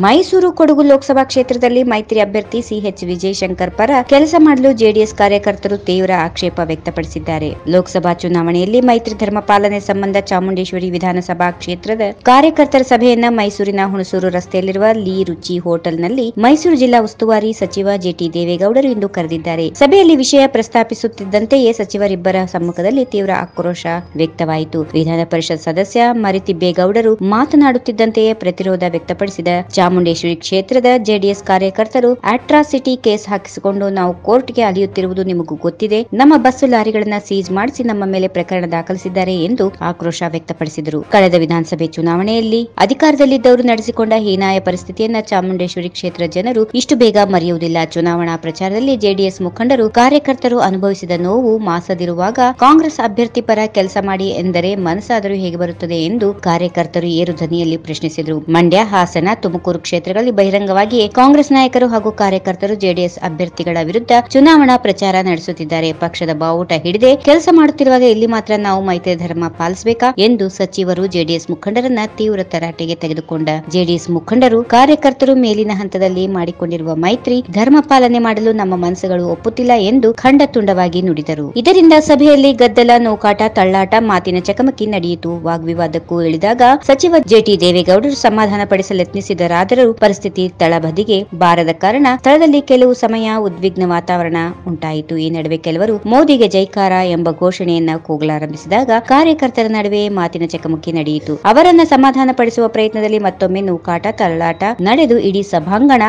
ಮೈಸೂರು ಕೊಡಗು ಲೋಕಸಭಾ ಕ್ಷೇತ್ರದಲ್ಲಿ ಮೈತ್ರಿ ಅಭ್ಯರ್ಥಿ ಸಿಎಚ್ ವಿಜಯಶಂಕರ್ ಪರ ಕೆಲಸ ಮಾಡಲು ಜೆಡಿಎಸ್ ಕಾರ್ಯಕರ್ತರು ತೀವ್ರ ಆಕ್ಷೇಪ ವ್ಯಕ್ತಪಡಿಸಿದ್ದಾರೆ. ಲೋಕಸಭಾ ಚುನಾವಣೆಯಲ್ಲಿ ಮೈತ್ರಿ ಧರ್ಮ ಪಾಲನೆ ಸಂಬಂಧ ಚಾಮುಂಡೇಶ್ವರಿ ವಿಧಾನಸಭಾ ಕ್ಷೇತ್ರದ ಕಾರ್ಯಕರ್ತರ ಸಭೆಯನ್ನ ಮೈಸೂರಿನ ಹುಣಸೂರು ರಸ್ತೆಯಲ್ಲಿರುವ ಲೀ ರುಚಿ ಹೋಟೆಲ್ನಲ್ಲಿ ಮೈಸೂರು ಜಿಲ್ಲಾ ಉಸ್ತುವಾರಿ ಸಚಿವ ಜೆಟಿ ದೇವೇಗೌಡರು ಇಂದು ಕರೆದಿದ್ದಾರೆ. ಸಭೆಯಲ್ಲಿ ವಿಷಯ ಪ್ರಸ್ತಾಪಿಸುತ್ತಿದ್ದಂತೆಯೇ ಸಚಿವರಿಬ್ಬರ ಸಮ್ಮುಖದಲ್ಲಿ ತೀವ್ರ ಆಕ್ರೋಶ ವ್ಯಕ್ತವಾಯಿತು. ವಿಧಾನ ಪರಿಷತ್ ಸದಸ್ಯ ಮರಿತಿಬ್ಬೇಗೌಡರು ಮಾತನಾಡುತ್ತಿದ್ದಂತೆಯೇ ಪ್ರತಿರೋಧ ವ್ಯಕ್ತಪಡಿಸಿದ ಚಾಮುಂಡೇಶ್ವರಿ ಕ್ಷೇತ್ರದ ಜೆಡಿಎಸ್ ಕಾರ್ಯಕರ್ತರು ಅಟ್ರಾಸಿಟಿ ಕೇಸ್ ಹಾಕಿಸಿಕೊಂಡು ನಾವು ಕೋರ್ಟ್ಗೆ ಅಲಿಯುತ್ತಿರುವುದು ನಿಮಗೂ ಗೊತ್ತಿದೆ. ನಮ್ಮ ಬಸ್ಸು ಲಾರಿಗಳನ್ನ ಸೀಜ್ ಮಾಡಿಸಿ ನಮ್ಮ ಮೇಲೆ ಪ್ರಕರಣ ದಾಖಲಿಸಿದ್ದಾರೆ ಎಂದು ಆಕ್ರೋಶ ವ್ಯಕ್ತಪಡಿಸಿದರು. ಕಳೆದ ವಿಧಾನಸಭೆ ಚುನಾವಣೆಯಲ್ಲಿ ಅಧಿಕಾರದಲ್ಲಿದ್ದವರು ನಡೆಸಿಕೊಂಡ ಹೀನಾಯ ಪರಿಸ್ಥಿತಿಯನ್ನ ಚಾಮುಂಡೇಶ್ವರಿ ಕ್ಷೇತ್ರ ಜನರು ಇಷ್ಟು ಬೇಗ ಮರೆಯುವುದಿಲ್ಲ. ಚುನಾವಣಾ ಪ್ರಚಾರದಲ್ಲಿ ಜೆಡಿಎಸ್ ಮುಖಂಡರು ಕಾರ್ಯಕರ್ತರು ಅನುಭವಿಸಿದ ನೋವು ಮಾಸದಿರುವಾಗ ಕಾಂಗ್ರೆಸ್ ಅಭ್ಯರ್ಥಿ ಪರ ಕೆಲಸ ಮಾಡಿ ಎಂದರೆ ಮನಸ್ಸಾದರೂ ಹೇಗೆ ಬರುತ್ತದೆ ಎಂದು ಕಾರ್ಯಕರ್ತರು ಏರು ಧ್ವನಿಯಲ್ಲಿ ಪ್ರಶ್ನಿಸಿದರು. ಮಂಡ್ಯ, ಹಾಸನ, ತುಮಕೂರು ಕ್ಷೇತ್ರಗಳಲ್ಲಿ ಬಹಿರಂಗವಾಗಿಯೇ ಕಾಂಗ್ರೆಸ್ ನಾಯಕರು ಹಾಗೂ ಕಾರ್ಯಕರ್ತರು ಜೆಡಿಎಸ್ ಅಭ್ಯರ್ಥಿಗಳ ವಿರುದ್ಧ ಚುನಾವಣಾ ಪ್ರಚಾರ ನಡೆಸುತ್ತಿದ್ದಾರೆ. ಪಕ್ಷದ ಬಾವುಟ ಹಿಡಿದೇ ಕೆಲಸ ಮಾಡುತ್ತಿರುವಾಗ ಇಲ್ಲಿ ಮಾತ್ರ ನಾವು ಮೈತ್ರಿ ಧರ್ಮ ಪಾಲಿಸಬೇಕಾ ಎಂದು ಸಚಿವರು ಜೆಡಿಎಸ್ ಮುಖಂಡರನ್ನ ತೀವ್ರ ತರಾಟೆಗೆ ತೆಗೆದುಕೊಂಡ ಜೆಡಿಎಸ್ ಮುಖಂಡರು ಕಾರ್ಯಕರ್ತರು ಮೇಲಿನ ಹಂತದಲ್ಲಿ ಮಾಡಿಕೊಂಡಿರುವ ಮೈತ್ರಿ ಧರ್ಮ ಪಾಲನೆ ಮಾಡಲು ನಮ್ಮ ಮನಸ್ಸುಗಳು ಒಪ್ಪುತ್ತಿಲ್ಲ ಎಂದು ಖಂಡತುಂಡವಾಗಿ ನುಡಿದರು. ಇದರಿಂದ ಸಭೆಯಲ್ಲಿ ಗದ್ದಲ, ನೂಕಾಟ, ತಳ್ಳಾಟ, ಮಾತಿನ ಚಕಮಕಿ ನಡೆಯಿತು. ವಾಗ್ವಿವಾದಕ್ಕೂ ಇಳಿದಾಗ ಸಚಿವ ಜೆಟಿ ದೇವೇಗೌಡರು ಸಮಾಧಾನ ಪಡಿಸಲು ಯತ್ನಿಸಿದರಾದರೂ ಪರಿಸ್ಥಿತಿ ತಳಬದಿಗೆ ಬಾರದ ಕಾರಣ ಸ್ಥಳದಲ್ಲಿ ಕೆಲವು ಸಮಯ ಉದ್ವಿಗ್ನ ವಾತಾವರಣ ಉಂಟಾಯಿತು. ಈ ನಡುವೆ ಕೆಲವರು ಮೋದಿಗೆ ಜೈಕಾರ ಎಂಬ ಘೋಷಣೆಯನ್ನ ಕೂಗಲಾರಂಭಿಸಿದಾಗ ಕಾರ್ಯಕರ್ತರ ನಡುವೆ ಮಾತಿನ ಚಕಮಕಿ ನಡೆಯಿತು. ಅವರನ್ನ ಸಮಾಧಾನ ಪಡಿಸುವ ಪ್ರಯತ್ನದಲ್ಲಿ ಮತ್ತೊಮ್ಮೆ ನೂಕಾಟ, ತಳ್ಳಾಟ ನಡೆದು ಇಡೀ ಸಭಾಂಗಣ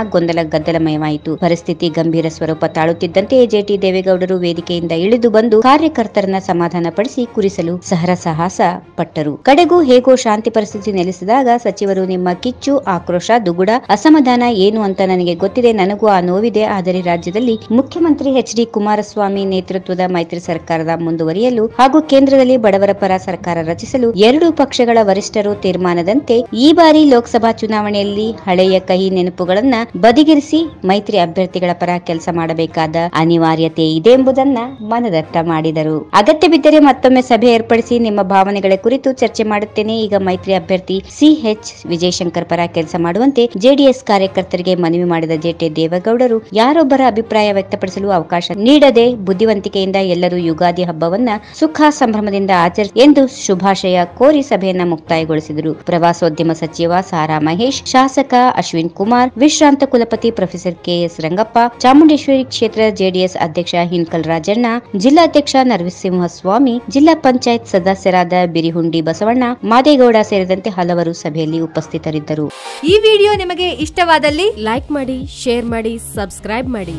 ಗದ್ದಲಮಯವಾಯಿತು. ಪರಿಸ್ಥಿತಿ ಗಂಭೀರ ಸ್ವರೂಪ ತಾಳುತ್ತಿದ್ದಂತೆಯೇ ಜೆಟಿ ದೇವೇಗೌಡರು ವೇದಿಕೆಯಿಂದ ಇಳಿದು ಬಂದು ಕಾರ್ಯಕರ್ತರನ್ನ ಸಮಾಧಾನ ಪಡಿಸಿ ಕುರಿಸಲು ಸಾಹಸ ಪಟ್ಟರು. ಕಡೆಗೂ ಹೇಗೋ ಶಾಂತಿ ಪರಿಸ್ಥಿತಿ ನೆಲೆಸಿದಾಗ ಸಚಿವರು ನಿಮ್ಮ ಕಿಚ್ಚು, ಆಕ್ರೋಶ, ದುಗುಡ, ಅಸಮಾಧಾನ ಏನು ಅಂತ ನನಗೆ ಗೊತ್ತಿದೆ. ನನಗೂ ಆ ನೋವಿದೆ. ಆದರೆ ರಾಜ್ಯದಲ್ಲಿ ಮುಖ್ಯಮಂತ್ರಿ ಎಚ್.ಡಿ. ಕುಮಾರಸ್ವಾಮಿ ನೇತೃತ್ವದ ಮೈತ್ರಿ ಸರ್ಕಾರದ ಮುಂದುವರಿಯಲು ಹಾಗೂ ಕೇಂದ್ರದಲ್ಲಿ ಬಡವರ ಪರ ಸರ್ಕಾರ ರಚಿಸಲು ಎರಡೂ ಪಕ್ಷಗಳ ವರಿಷ್ಠರು ತೀರ್ಮಾನದಂತೆ ಈ ಬಾರಿ ಲೋಕಸಭಾ ಚುನಾವಣೆಯಲ್ಲಿ ಹಳೆಯ ಕಹಿ ನೆನಪುಗಳನ್ನ ಬದಿಗಿರಿಸಿ ಮೈತ್ರಿ ಅಭ್ಯರ್ಥಿಗಳ ಪರ ಕೆಲಸ ಮಾಡಬೇಕಾದ ಅನಿವಾರ್ಯತೆ ಇದೆ ಎಂಬುದನ್ನ ಮನದಟ್ಟ ಮಾಡಿದರು. ಅಗತ್ಯ ಬಿದ್ದರೆ ಮತ್ತೊಮ್ಮೆ ಸಭೆ ಏರ್ಪಡಿಸಿ ನಿಮ್ಮ ಭಾವನೆಗಳ ಕುರಿತು ಚರ್ಚೆ ಮಾಡುತ್ತೇನೆ. ಈಗ ಮೈತ್ರಿ ಅಭ್ಯರ್ಥಿ ಸಿಎಚ್ ವಿಜಯಶಂಕರ್ ಪರ ಕೆಲಸ ಮಾಡುವಂತೆ ಜೆಡಿಎಸ್ ಕಾರ್ಯಕರ್ತರಿಗೆ ಮನವಿ ಮಾಡಿದ ಜೆಟಿ ದೇವೇಗೌಡರು ಯಾರೊಬ್ಬರ ಅಭಿಪ್ರಾಯ ವ್ಯಕ್ತಪಡಿಸಲು ಅವಕಾಶ ನೀಡದೆ ಬುದ್ಧಿವಂತಿಕೆಯಿಂದ ಎಲ್ಲರೂ ಯುಗಾದಿ ಹಬ್ಬವನ್ನ ಸುಖ ಸಂಭ್ರಮದಿಂದ ಆಚರಿಸಿ ಎಂದು ಶುಭಾಶಯ ಕೋರಿ ಸಭೆಯನ್ನ ಮುಕ್ತಾಯಗೊಳಿಸಿದರು. ಪ್ರವಾಸೋದ್ಯಮ ಸಚಿವ ಸಾರಾ ಮಹೇಶ್, ಶಾಸಕ ಅಶ್ವಿನ್ ಕುಮಾರ್, ವಿಶ್ರಾಂತ ಕುಲಪತಿ ಪ್ರೊಫೆಸರ್ ಕೆಎಸ್ ರಂಗಪ್ಪ, ಚಾಮುಂಡೇಶ್ವರಿ ಕ್ಷೇತ್ರ ಜೆಡಿಎಸ್ ಅಧ್ಯಕ್ಷ ಹಿನ್ಕಲ್ ರಾಜಣ್ಣ, ಜಿಲ್ಲಾಧ್ಯಕ್ಷ ನರಸಿಂಹಸ್ವಾಮಿ, ಜಿಲ್ಲಾ ಪಂಚಾಯತ್ ಸದಸ್ಯರಾದ ಬಿರಿಹುಂಡಿ ಬಸವಣ್ಣ, ಮಾದೇಗೌಡ ಸೇರಿದಂತೆ ಹಲವರು ಸಭೆಯಲ್ಲಿ ಉಪಸ್ಥಿತರಿದ್ದರು. ಈ ವಿಡಿಯೋ ನಿಮಗೆ ಇಷ್ಟವಾದಲ್ಲಿ ಲೈಕ್ ಮಾಡಿ, ಶೇರ್ ಮಾಡಿ, ಸಬ್ಸ್ಕ್ರೈಬ್ ಮಾಡಿ.